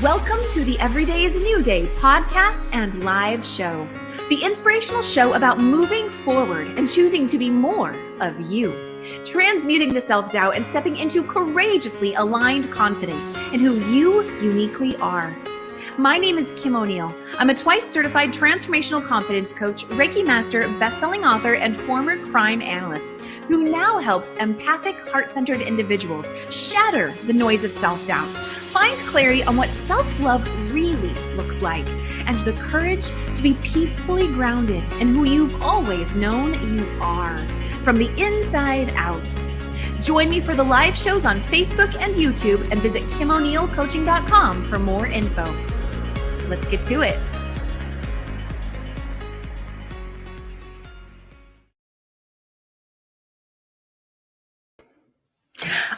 Welcome to the Every Day is a New Day podcast and live show, the inspirational show about moving forward and choosing to be more of you, transmuting the self-doubt and stepping into courageously aligned confidence in who you uniquely are. My name is Kim O'Neill. I'm a twice certified transformational confidence coach, Reiki master, best-selling author, and former crime analyst who now helps empathic, heart-centered individuals shatter the noise of self-doubt, find clarity on what self-love really looks like, and the courage to be peacefully grounded in who you've always known you are, from the inside out. Join me for the live shows on Facebook and YouTube, and visit KimO'NeillCoaching.com for more info. Let's get to it.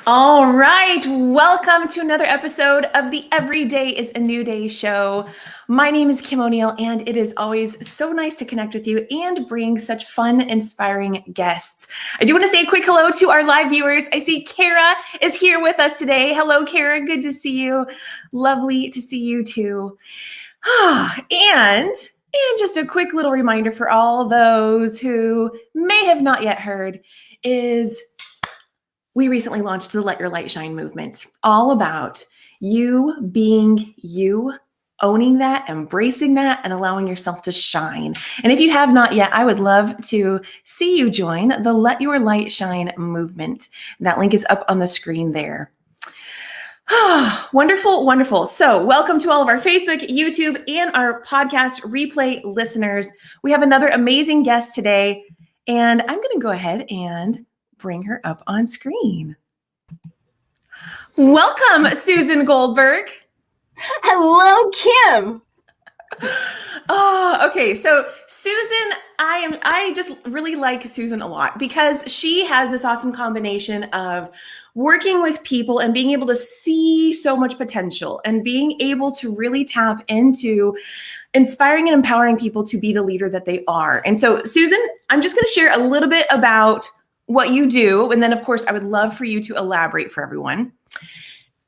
All right. Welcome to another episode of the Every Day is a New Day show. My name is Kim O'Neill, and it is always so nice to connect with you and bring such fun, inspiring guests. I do want to say a quick hello to our live viewers. I see Kara is here with us today. Hello, Kara. Good to see you. Lovely to see you too. And just a quick little reminder for all those who may have not yet heard is we recently launched the Let Your Light Shine movement, all about you being you, owning that, embracing that, and allowing yourself to shine. And if you have not yet, I would love to see you join the Let Your Light Shine movement. That link is up on the screen there. Wonderful, wonderful. So welcome to all of our Facebook, YouTube, and our podcast replay listeners. We have another amazing guest today, and I'm going to go ahead and bring her up on screen. Welcome, Susan Goldberg. Hello, Kim. Oh, okay. So Susan, I just really like Susan a lot because she has this awesome combination of working with people and being able to see so much potential and being able to really tap into inspiring and empowering people to be the leader that they are. And so, Susan, I'm just going to share a little bit about what you do. And then, of course, I would love for you to elaborate for everyone.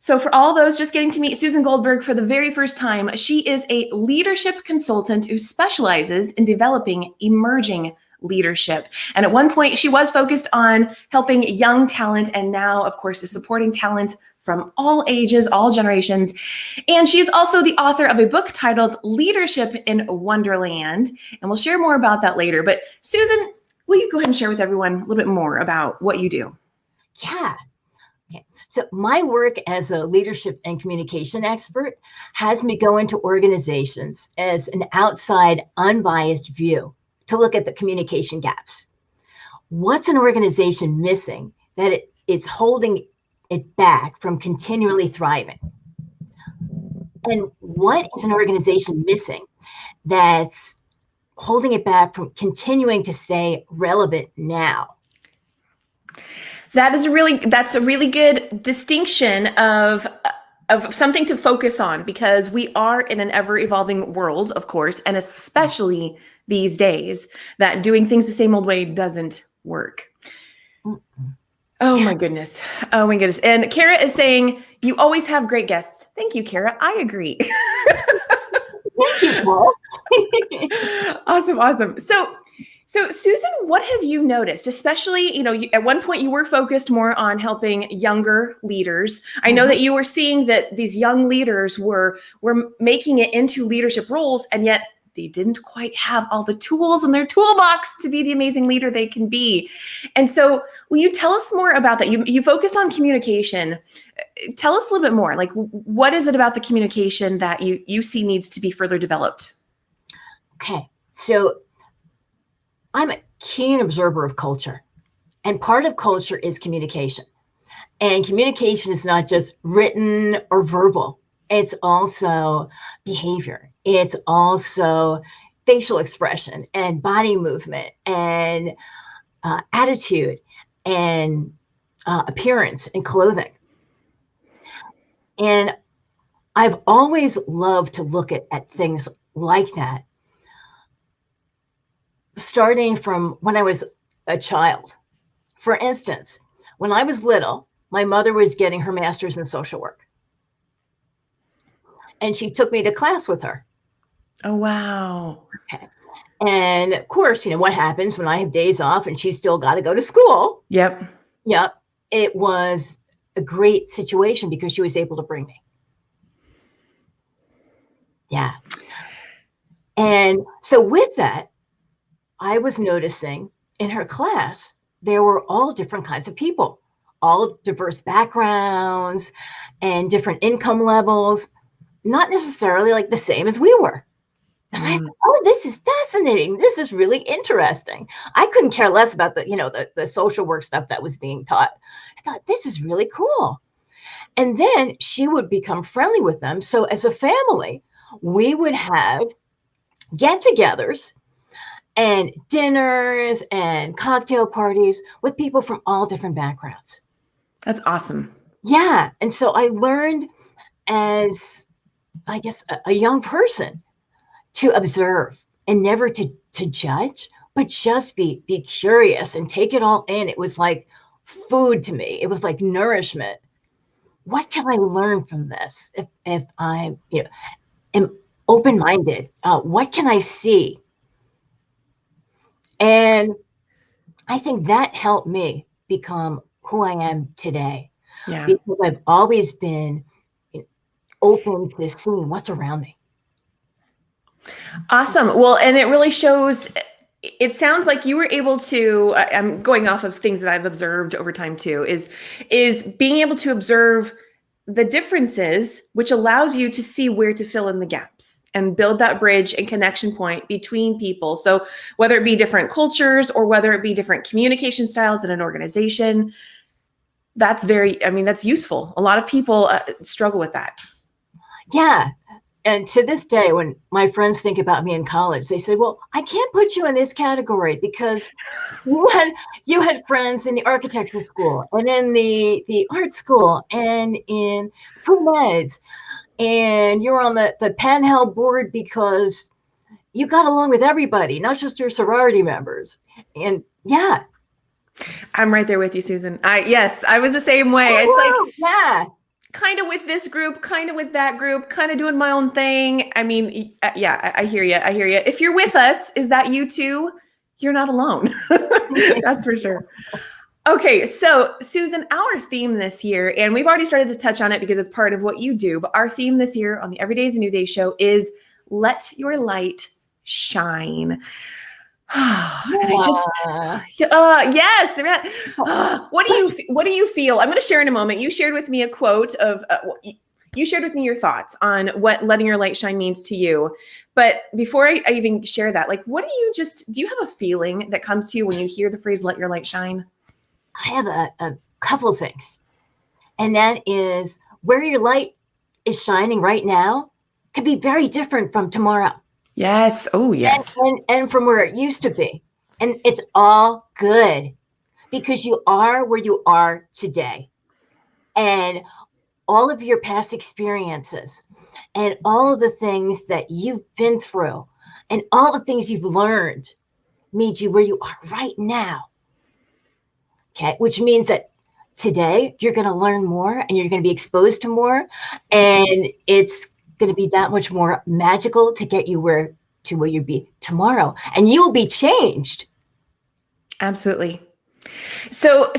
So for all those just getting to meet Susan Goldberg for the very first time, she is a leadership consultant who specializes in developing emerging leadership. And at one point, she was focused on helping young talent, and now, of course, is supporting talent from all ages, all generations. And she is also the author of a book titled Leadership in Wonderland. And we'll share more about that later. But Susan, will you go ahead and share with everyone a little bit more about what you do? Yeah. Okay. So my work as a leadership and communication expert has me go into organizations as an outside, unbiased view to look at the communication gaps. What's an organization missing that it's holding it back from continually thriving? And what is an organization missing that's holding it back from continuing to stay relevant now? That's a really good distinction of something to focus on, because we are in an ever evolving world, of course, and especially these days that doing things the same old way doesn't work. Oh my goodness. Oh my goodness. And Kara is saying, you always have great guests. Thank you, Kara. I agree. Thank you, Paul. Awesome. So Susan, what have you noticed? Especially, at one point you were focused more on helping younger leaders. I know that you were seeing that these young leaders were making it into leadership roles, and yet they didn't quite have all the tools in their toolbox to be the amazing leader they can be. And so will you tell us more about that? You focused on communication. Tell us a little bit more. Like, what is it about the communication that you see needs to be further developed? Okay. So I'm a keen observer of culture, and part of culture is communication. And communication is not just written or verbal. It's also behavior. It's also facial expression and body movement and attitude and appearance and clothing. And I've always loved to look at things like that, starting from when I was a child. For instance, when I was little, my mother was getting her master's in social work. and she took me to class with her. Oh, wow. Okay. And of course, what happens when I have days off and she's still got to go to school? Yep. Yep. It was a great situation because she was able to bring me. Yeah. And so with that, I was noticing in her class, there were all different kinds of people, all diverse backgrounds and different income levels, not necessarily like the same as we were. And I thought, oh, this is fascinating. This is really interesting. I couldn't care less about the social work stuff that was being taught. I thought, this is really cool. And then she would become friendly with them. So as a family, we would have get-togethers and dinners and cocktail parties with people from all different backgrounds. That's awesome. Yeah. And so I learned as, I guess, a young person to observe and never to judge, but just be curious and take it all in. It was like food to me. It was like nourishment. What can I learn from this if I am open-minded? What can I see? And I think that helped me become who I am today. Yeah. Because I've always been open to seeing what's around me. Awesome. Well, and it really shows, it sounds like you were able to, I'm going off of things that I've observed over time too, is being able to observe the differences, which allows you to see where to fill in the gaps and build that bridge and connection point between people. So whether it be different cultures or whether it be different communication styles in an organization, that's that's useful. A lot of people struggle with that. Yeah. And to this day, when my friends think about me in college, they say, well, I can't put you in this category because you had friends in the architecture school and in the art school and in pre-meds, and you're on the Penhel board because you got along with everybody, not just your sorority members. And yeah. I'm right there with you, Susan. Yes, I was the same way. It's like, yeah, kind of with this group, kind of with that group, kind of doing my own thing. I mean, yeah, I hear you. I hear you. If you're with us, is that you too? You're not alone. That's for sure. Okay, so Susan, our theme this year, and we've already started to touch on it because it's part of what you do, but our theme this year on the Every Day is a New Day show is Let Your Light Shine. And I just, yes. What do you feel? I'm going to share in a moment. You shared with me a quote of, you shared with me your thoughts on what letting your light shine means to you. But before I even share that, like, do you have a feeling that comes to you when you hear the phrase, let your light shine? I have a couple of things. And that is where your light is shining right now could be very different from tomorrow. Yes. Oh, yes. And from where it used to be. And it's all good because you are where you are today. And all of your past experiences and all of the things that you've been through and all the things you've learned meet you where you are right now. Okay. Which means that today you're going to learn more and you're going to be exposed to more. And it's going to be that much more magical to get you where you'd be tomorrow, and you will be changed. Absolutely. So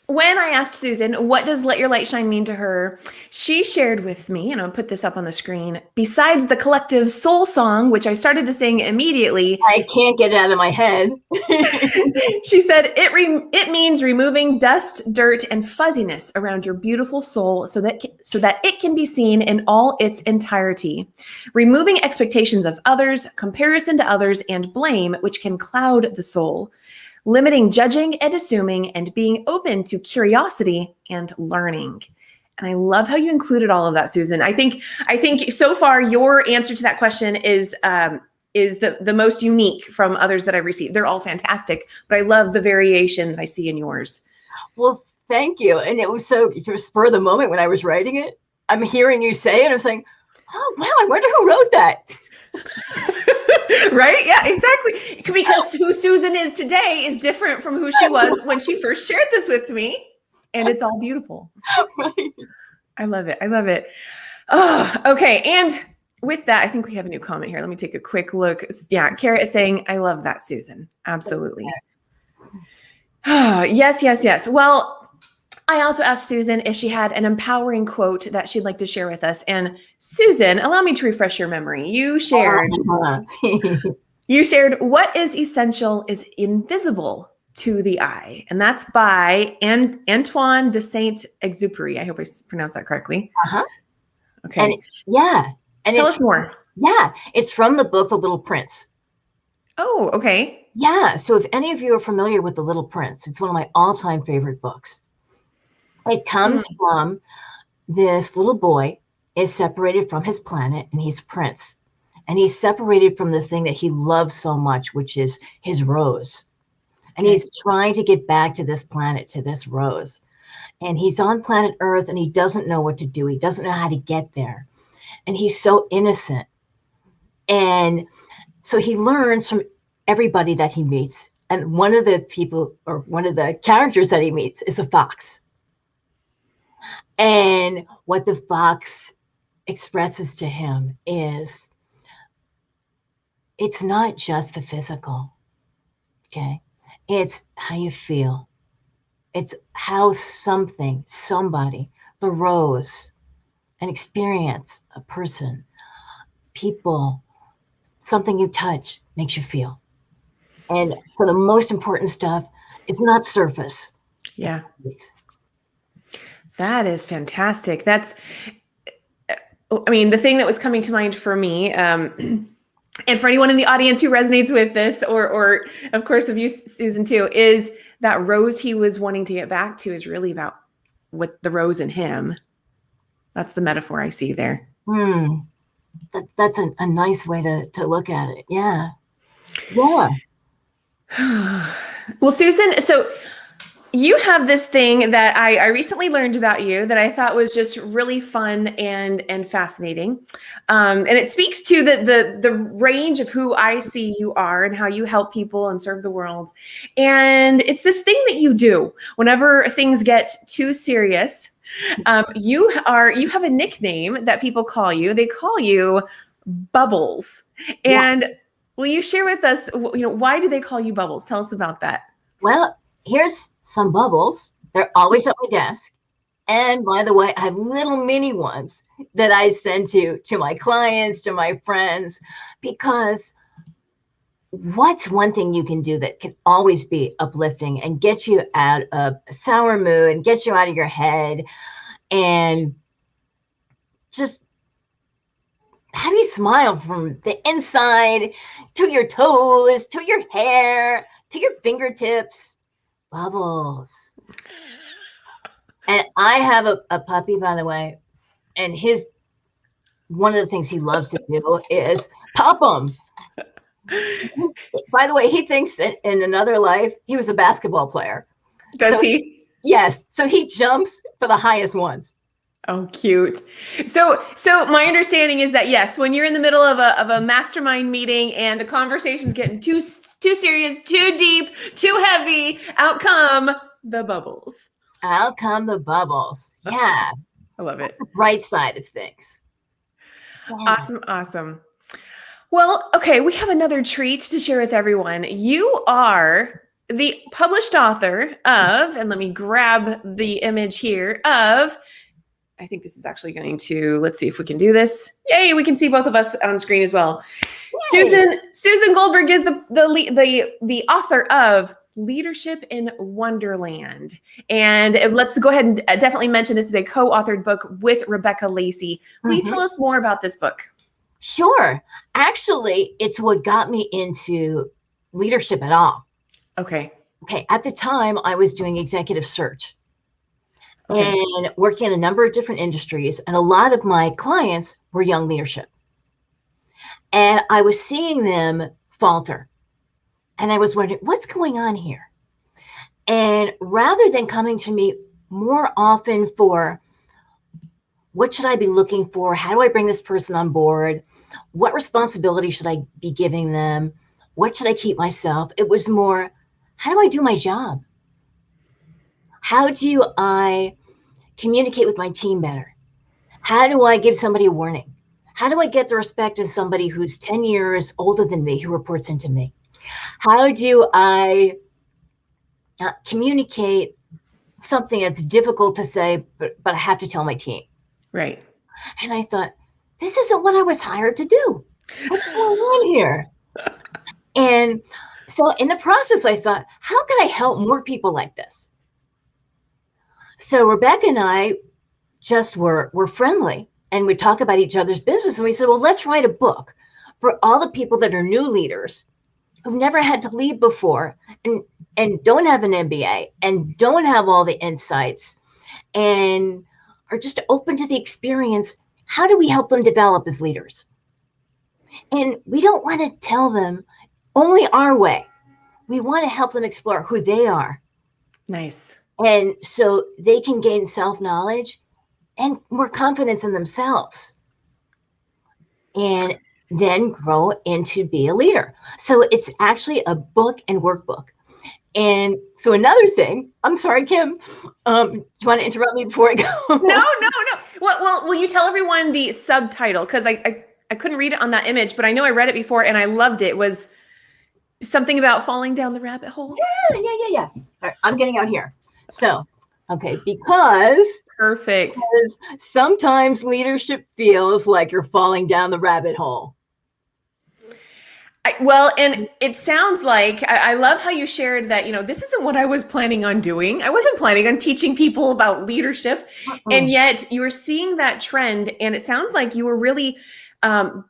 when I asked Susan, what does let your light shine mean to her? She shared with me, and I'll put this up on the screen, besides the collective soul song, which I started to sing immediately. I can't get it out of my head. She said, it means removing dust, dirt, and fuzziness around your beautiful soul so that it can be seen in all its entirety. Removing expectations of others, comparison to others, and blame, which can cloud the soul. Limiting judging and assuming, and being open to curiosity and learning. And I love how you included all of that, Susan. I think so far your answer to that question is the most unique from others that I've received. They're all fantastic, but I love the variation that I see in yours. Well, thank you. And it was so spur of the moment when I was writing it. I'm hearing you say it. I'm saying, oh, wow, I wonder who wrote that. Right? Yeah, exactly. Because who Susan is today is different from who she was when she first shared this with me. And it's all beautiful. Right. I love it. I love it. Oh, okay. And with that, I think we have a new comment here. Let me take a quick look. Yeah, Kara is saying, I love that, Susan. Absolutely. Yes, yes, yes. Well, I also asked Susan if she had an empowering quote that she'd like to share with us. And Susan, allow me to refresh your memory. You shared what is essential is invisible to the eye. And that's by Antoine de Saint-Exupéry. I hope I pronounced that correctly. Uh-huh. Okay. And yeah. And tell us more. Yeah, it's from the book, The Little Prince. Oh, okay. Yeah. So if any of you are familiar with The Little Prince, it's one of my all-time favorite books. It comes from this little boy is separated from his planet, and he's a prince. And he's separated from the thing that he loves so much, which is his rose. And he's trying to get back to this planet, to this rose. And he's on planet Earth, and he doesn't know what to do. He doesn't know how to get there. And he's so innocent. And so he learns from everybody that he meets. And one of the people, or one of the characters that he meets, is a fox. And what the fox expresses to him is, it's not just the physical, okay? It's how you feel. It's how somebody, the rose, an experience, a person, people, something you touch makes you feel. And so the most important stuff is not surface. Yeah. That is fantastic. That's, I mean, the thing that was coming to mind for me, and for anyone in the audience who resonates with this, or of course of you, Susan, too, is that rose he was wanting to get back to is really about what the rose in him. That's the metaphor I see there. That's a nice way to look at it. Yeah. Yeah. Well, Susan, so you have this thing that I recently learned about you that I thought was just really fun and fascinating. And it speaks to the range of who I see you are and how you help people and serve the world. And it's this thing that you do whenever things get too serious. You have a nickname that people call you. They call you Bubbles. And will you share with us, why do they call you Bubbles? Tell us about that. Well, here's some bubbles. They're always at my desk. And by the way, I have little mini ones that I send to my clients, to my friends, because what's one thing you can do that can always be uplifting and get you out of a sour mood and get you out of your head and just have you smile from the inside to your toes, to your hair, to your fingertips. Bubbles. And I have a puppy, by the way, and one of the things he loves to do is pop them. By the way, he thinks that in another life he was a basketball player. Does he? Yes. So he jumps for the highest ones. Oh, cute. So my understanding is that, yes, when you're in the middle of a mastermind meeting and the conversation's getting too serious, too deep, too heavy, out come the bubbles. Out come the bubbles. Yeah. I love it. The bright side of things. Yeah. Awesome. Well, okay, we have another treat to share with everyone. You are the published author of, and let me grab the image here, of, I think this is actually going to, let's see if we can do this. Yay, we can see both of us on screen as well. Yay. Susan Goldberg is the author of Leadership in Wonderland. And let's go ahead and definitely mention this is a co-authored book with Rebecca Lacey. Will you tell us more about this book? Sure. Actually, it's what got me into leadership at all. Okay. At the time, I was doing executive search. And working in a number of different industries, and a lot of my clients were young leadership. And I was seeing them falter. And I was wondering, what's going on here? And rather than coming to me more often for, what should I be looking for? How do I bring this person on board? What responsibility should I be giving them? What should I keep myself? It was more, how do I do my job? How do I communicate with my team better? How do I give somebody a warning? How do I get the respect of somebody who's 10 years older than me, who reports into me? How do I communicate something that's difficult to say, but I have to tell my team? Right. And I thought, this isn't what I was hired to do. What's going on here? And so in the process, I thought, how can I help more people like this? So Rebecca and I just were friendly, and we talk about each other's business. And we said, well, let's write a book for all the people that are new leaders who've never had to lead before, and don't have an MBA and don't have all the insights and are just open to the experience. How do we help them develop as leaders? And we don't want to tell them only our way. We want to help them explore who they are. Nice. And so they can gain self-knowledge and more confidence in themselves, and then grow into be a leader. So it's actually a book and workbook. And so another thing, I'm sorry, Kim, do you want to interrupt me before I go? No. Well, will you tell everyone the subtitle? Because I couldn't read it on that image, but I know I read it before and I loved it. It was something about falling down the rabbit hole. Yeah. All right, I'm getting out here. So, okay, because Perfect. Sometimes leadership feels like you're falling down the rabbit hole. Well, and it sounds like, I love how you shared that, this isn't what I was planning on doing. I wasn't planning on teaching people about leadership. And yet you were seeing that trend. And it sounds like you were really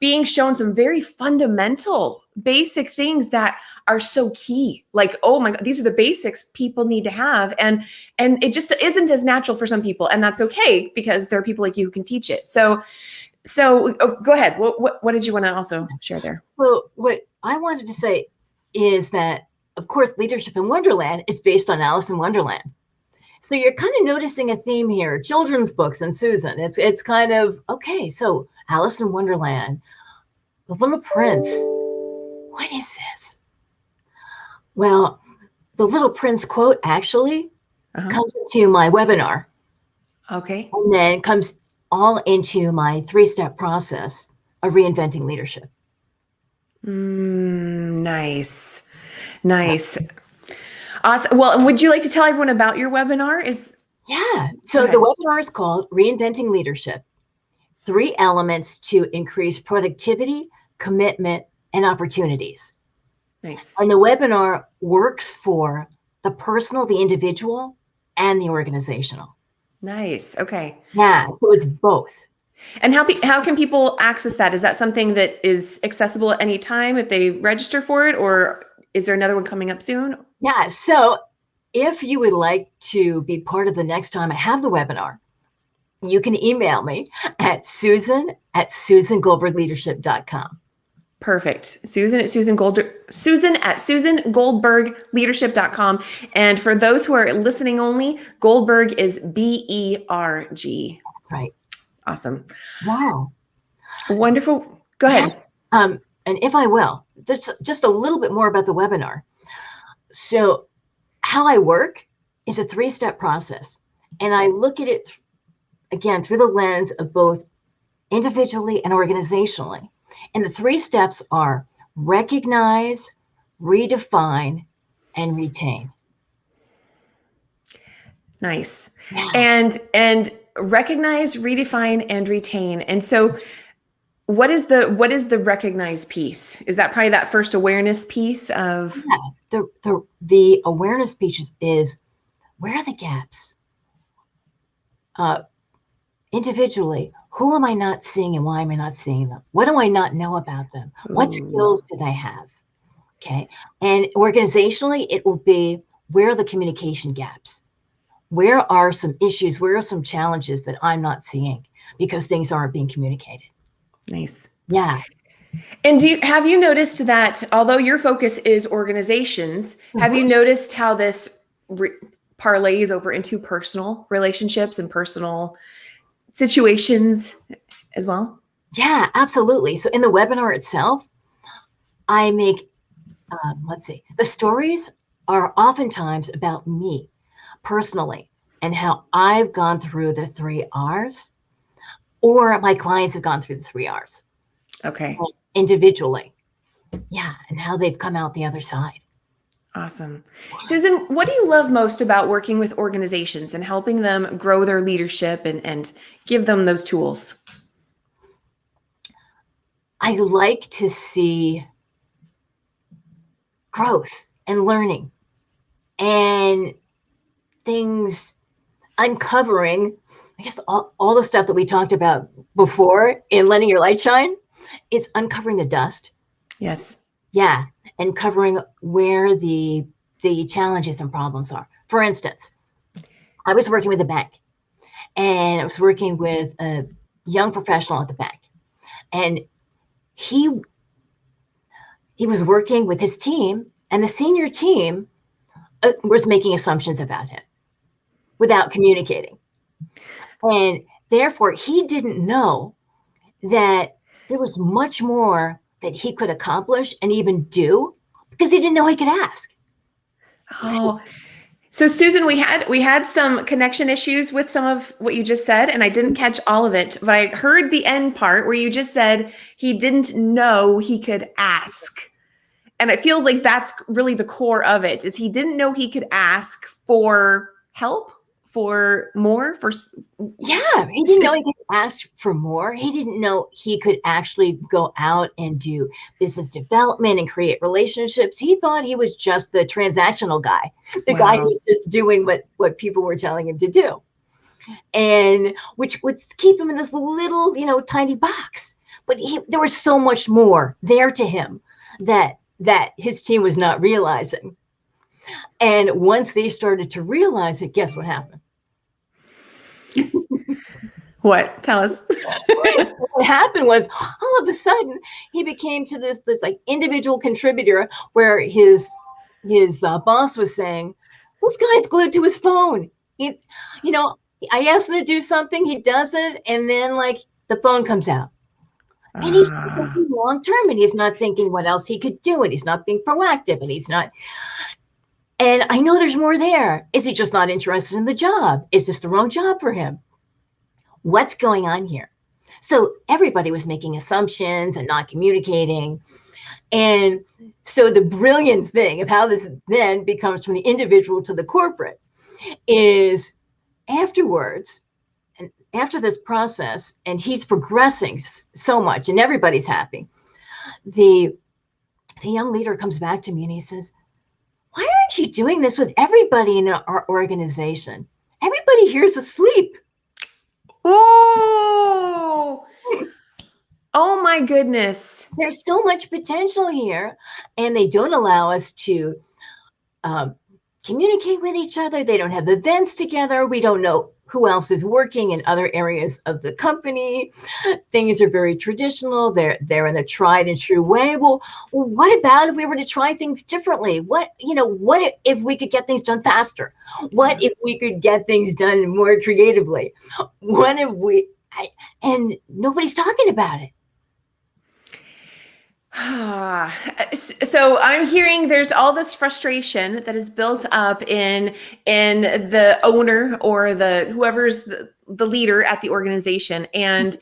being shown some very fundamental, basic things that are so key. Like, oh my God, these are the basics people need to have. And it just isn't as natural for some people. And that's okay, because there are people like you who can teach it. So go ahead. What did you want to also share there? Well, what I wanted to say is that, of course, Leadership in Wonderland is based on Alice in Wonderland. So you're kind of noticing a theme here, children's books and Susan. It's kind of, okay, so Alice in Wonderland, The Little Prince. What is this? Well, the Little Prince quote actually comes into my webinar. Okay. And then comes all into my 3-step process of reinventing leadership. Nice. Awesome. Well, would you like to tell everyone about your webinar? Yeah. So the webinar is called Reinventing Leadership: 3 elements to increase productivity, commitment, and opportunities. Nice. And the webinar works for the personal, the individual, and the organizational. Nice. Okay. Yeah. So it's both. And how can people access that? Is that something that is accessible at any time if they register for it, or is there another one coming up soon? Yeah. So if you would like to be part of the next time I have the webinar, you can email me at susan@susangoldbergleadership.com. Perfect. Susan at susangoldbergleadership.com. And for those who are listening only, Goldberg is BERG. That's right. Awesome. Wow. Wonderful. Go ahead. And if I will, just a little bit more about the webinar. So how I work is a 3-step process. And I look at it, again, through the lens of both individually and organizationally. And the 3 steps are recognize, redefine, and retain. Nice. Yeah. And recognize, redefine, and retain. And so what is the recognize piece? Is that probably that first awareness piece of? Yeah, the awareness piece is, where are the gaps? Individually, who am I not seeing and why am I not seeing them? What do I not know about them? What skills do they have? Okay. And organizationally, it will be, where are the communication gaps? Where are some issues? Where are some challenges that I'm not seeing because things aren't being communicated? Nice. Yeah. And have you noticed that although your focus is organizations, have you noticed how this parlays over into personal relationships and personal situations as well? Yeah, absolutely. So in the webinar itself, I make, the stories are oftentimes about me personally and how I've gone through the 3 R's, or my clients have gone through the 3 R's. Okay. Individually. Yeah. And how they've come out the other side. Awesome. Susan, what do you love most about working with organizations and helping them grow their leadership and give them those tools? I like to see growth and learning and things uncovering, I guess, all the stuff that we talked about before in letting your light shine. It's uncovering the dust. Yes. Yeah. And covering where the challenges and problems are. For instance, I was working with a bank, and I was working with a young professional at the bank, and he was working with his team, and the senior team was making assumptions about him without communicating. And therefore, he didn't know that there was much more that he could accomplish and even do because he didn't know he could ask. Oh, so Susan, we had some connection issues with some of what you just said, and I didn't catch all of it, but I heard the end part where you just said he didn't know he could ask. And it feels like that's really the core of it, is he didn't know he could ask for help, for more, for Yeah, he didn't know he could ask for more. He didn't know he could actually go out and do business development and create relationships. He thought he was just the transactional guy, the guy who was just doing what people were telling him to do, and which would keep him in this little, tiny box. But there was so much more there to him that his team was not realizing. And once they started to realize it, guess what happened? What? Tell us. What happened was, all of a sudden, he became to this like individual contributor where his boss was saying, "This guy's glued to his phone. He's, I asked him to do something, he does it, and then like the phone comes out." And he's thinking long term, and he's not thinking what else he could do, and he's not being proactive, and he's not. And I know there's more there. Is he just not interested in the job? Is this the wrong job for him? What's going on here? So everybody was making assumptions and not communicating. And so the brilliant thing of how this then becomes from the individual to the corporate is afterwards, and after this process, and he's progressing so much and everybody's happy, the young leader comes back to me and he says, "Why aren't you doing this with everybody in our organization? Everybody here is asleep." Oh, oh my goodness. There's so much potential here, and they don't allow us to communicate with each other. They don't have events together. We don't know who else is working in other areas of the company. Things are very traditional. They're in the tried and true way. Well, what about if we were to try things differently? What if we could get things done faster? What if we could get things done more creatively? What if and nobody's talking about it. So I'm hearing there's all this frustration that is built up in the owner or the whoever's the leader at the organization, and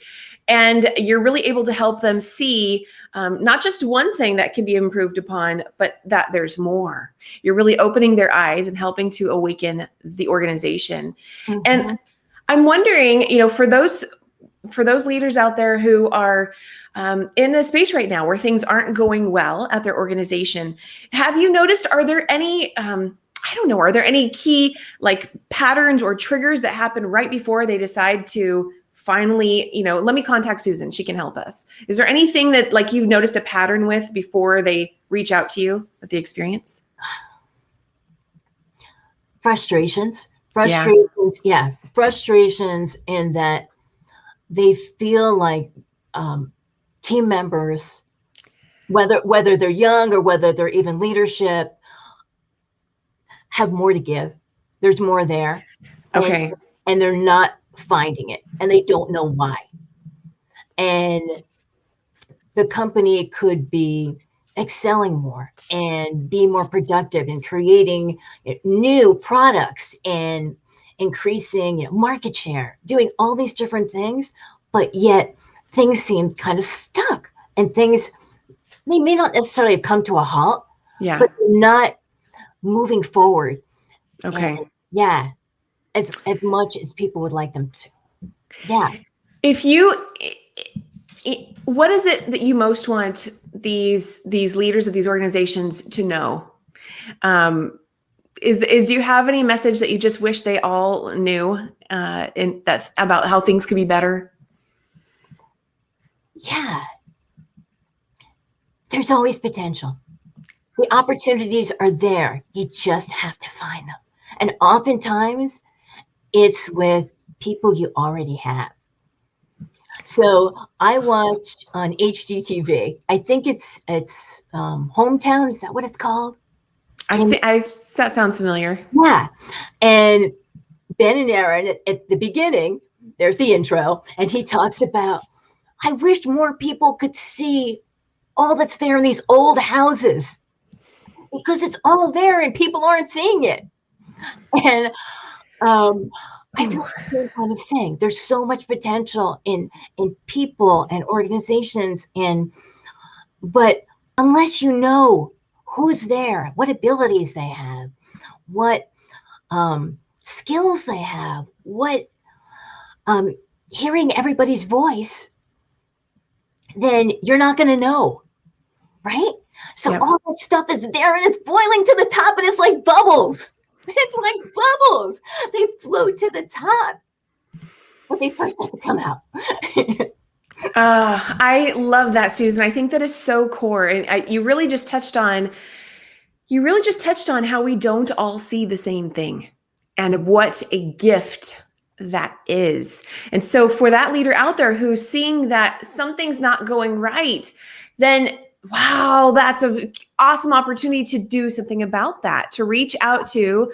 you're really able to help them see not just one thing that can be improved upon, but that there's more. You're really opening their eyes and helping to awaken the organization. Mm-hmm. And I'm wondering, for those leaders out there who are in a space right now where things aren't going well at their organization, have you noticed, are there any, are there any key like patterns or triggers that happen right before they decide to finally, let me contact Susan, she can help us? Is there anything that like you've noticed a pattern with before they reach out to you with the experience? Frustrations in that they feel like team members, whether they're young or whether they're even leadership, have more to give. There's more there. Okay. And they're not finding it, and they don't know why. And the company could be excelling more and be more productive and creating new products and increasing market share, doing all these different things, but yet things seem kind of stuck, and they may not necessarily have come to a halt, Yeah. but they're not moving forward. Okay. And yeah, as much as people would like them to. Yeah. If you, what is it that you most want these leaders of these organizations to know? Is do you have any message that you just wish they all knew in that about how things could be better? Yeah. There's always potential. The opportunities are there. You just have to find them. And oftentimes it's with people you already have. So I watch on HGTV. I think it's Hometown. Is that what it's called? That sounds familiar. Yeah. And Ben and Aaron at the beginning, there's the intro, and he talks about, I wish more people could see all that's there in these old houses, because it's all there and people aren't seeing it. And I feel the same kind of thing. There's so much potential in people and organizations, but unless you know who's there, what abilities they have, what skills they have, what hearing everybody's voice, then you're not going to know, right? So all that stuff is there and it's boiling to the top, and it's like bubbles. It's like bubbles. They float to the top, but they first have to come out. I love that, Susan. I think that is so core, and you really just touched on how we don't all see the same thing, and what a gift that is. And so for that leader out there who's seeing that something's not going right, then wow, that's an awesome opportunity to do something about that, to reach out to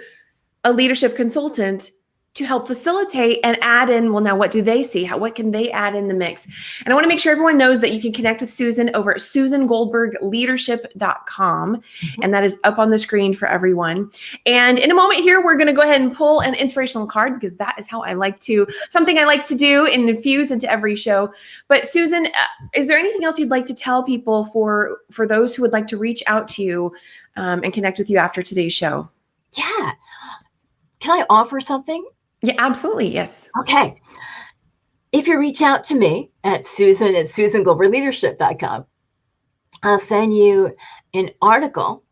a leadership consultant to help facilitate and add in, well, now what do they see? What can they add in the mix? And I want to make sure everyone knows that you can connect with Susan over at susangoldbergleadership.com. Mm-hmm. And that is up on the screen for everyone. And in a moment here, we're going to go ahead and pull an inspirational card, because that is how something I like to do and infuse into every show. But Susan, is there anything else you'd like to tell people for those who would like to reach out to you and connect with you after today's show? Yeah. Can I offer something? Yeah, absolutely. Yes. Okay. If you reach out to me at susangoldbergleadership.com, I'll send you an article,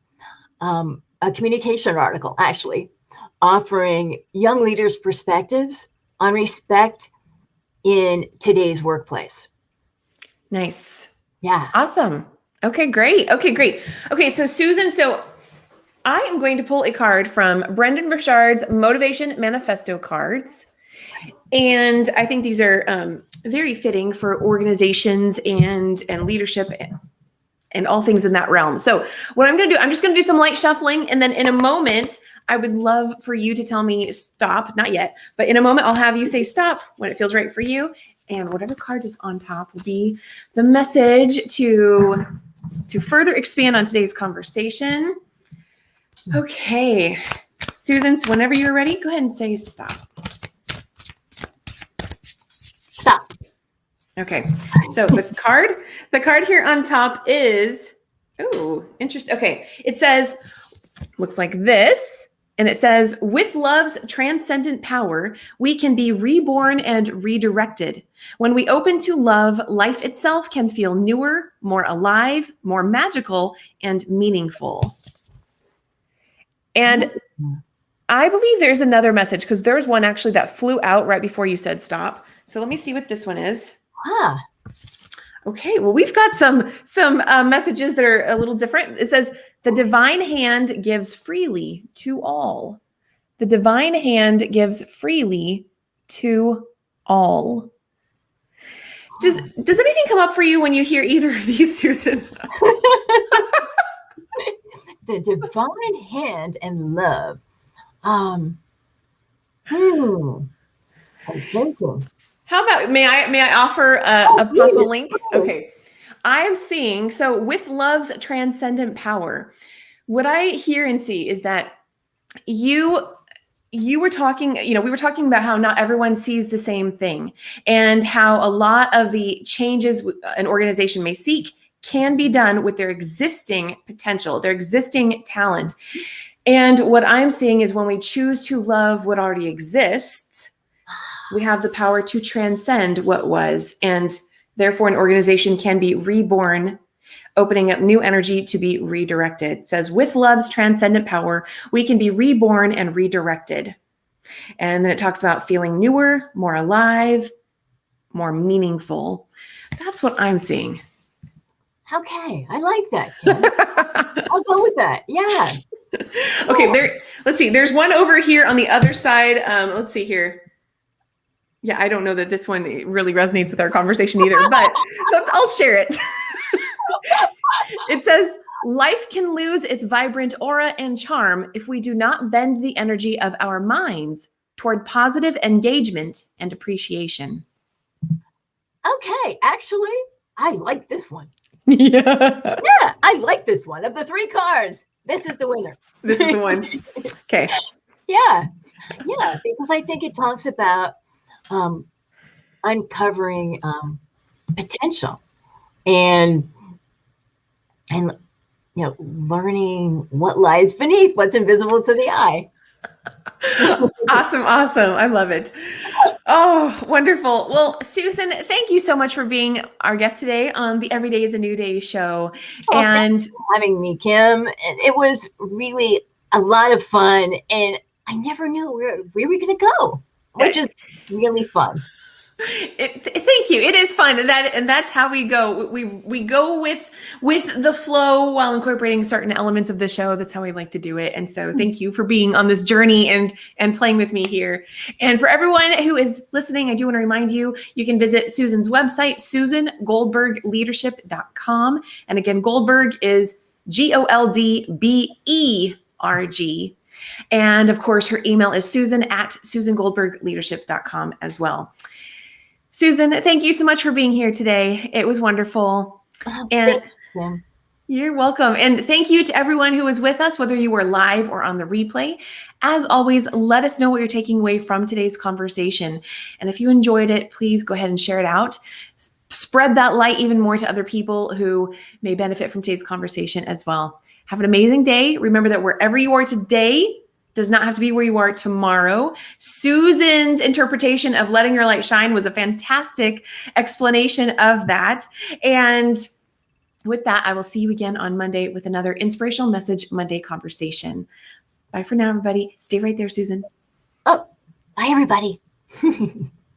a communication article, actually, offering young leaders' perspectives on respect in today's workplace. Nice. Yeah. Awesome. Okay, great. Okay, so Susan, I am going to pull a card from Brendan Burchard's Motivation Manifesto cards. And I think these are very fitting for organizations and leadership and all things in that realm. So what I'm going to do, I'm just going to do some light shuffling. And then in a moment, I would love for you to tell me stop. Not yet, but in a moment, I'll have you say stop when it feels right for you. And whatever card is on top will be the message to further expand on today's conversation. Okay, Susan, whenever you're ready, go ahead and say stop. Stop. Okay, so the card here on top is, oh, interesting. Okay, it says, looks like this, and it says, with love's transcendent power, we can be reborn and redirected. When we open to love, life itself can feel newer, more alive, more magical, and meaningful. And I believe there's another message, because there's one actually that flew out right before you said stop. So let me see what this one is. Okay, well, we've got some messages that are a little different. It says, the divine hand gives freely to all. The divine hand gives freely to all. Does anything come up for you when you hear either of these, Susan? The divine hand and love. I'm thinking. How about, may I offer a possible link? Okay. I'm seeing, so with love's transcendent power, what I hear and see is that you you were talking, we were talking about how not everyone sees the same thing, and how a lot of the changes an organization may seek can be done with their existing potential, their existing talent. And what I'm seeing is when we choose to love what already exists, we have the power to transcend what was, and therefore an organization can be reborn, opening up new energy to be redirected. It says, with love's transcendent power, we can be reborn and redirected. And then it talks about feeling newer, more alive, more meaningful. That's what I'm seeing. Okay, I like that, Kim. I'll go with that. Yeah. Okay, let's see. There's one over here on the other side. Let's see here. Yeah, I don't know that this one really resonates with our conversation either, but I'll share it. It says, life can lose its vibrant aura and charm if we do not bend the energy of our minds toward positive engagement and appreciation. Okay, actually, I like this one. Yeah. Yeah, I like this one. Of the 3 cards, this is the winner. This is the one. Okay. Yeah, because I think it talks about uncovering potential and learning what lies beneath what's invisible to the eye. Awesome. I love it. Oh, wonderful. Well, Susan, thank you so much for being our guest today on the Every Day is a New Day show. And thanks for having me, Kim. It was really a lot of fun, and I never knew where we were going to go, which is really fun. Thank you. It is fun, and that's how we go. We go with the flow while incorporating certain elements of the show. That's how we like to do it. And so, thank you for being on this journey and playing with me here. And for everyone who is listening, I do want to remind you, you can visit Susan's website, SusanGoldbergLeadership.com. And again, Goldberg is GoldBerg. And of course, her email is Susan@SusanGoldbergLeadership.com as well. Susan, thank you so much for being here today. It was wonderful. And thanks, Kim. You're welcome. And thank you to everyone who was with us, whether you were live or on the replay. As always, let us know what you're taking away from today's conversation. And if you enjoyed it, please go ahead and share it out. Spread that light even more to other people who may benefit from today's conversation as well. Have an amazing day. Remember that wherever you are today does not have to be where you are tomorrow. Susan's interpretation of letting your light shine was a fantastic explanation of that. And with that, I will see you again on Monday with another Inspirational Message Monday conversation. Bye for now, everybody. Stay right there, Susan. Oh, bye, everybody.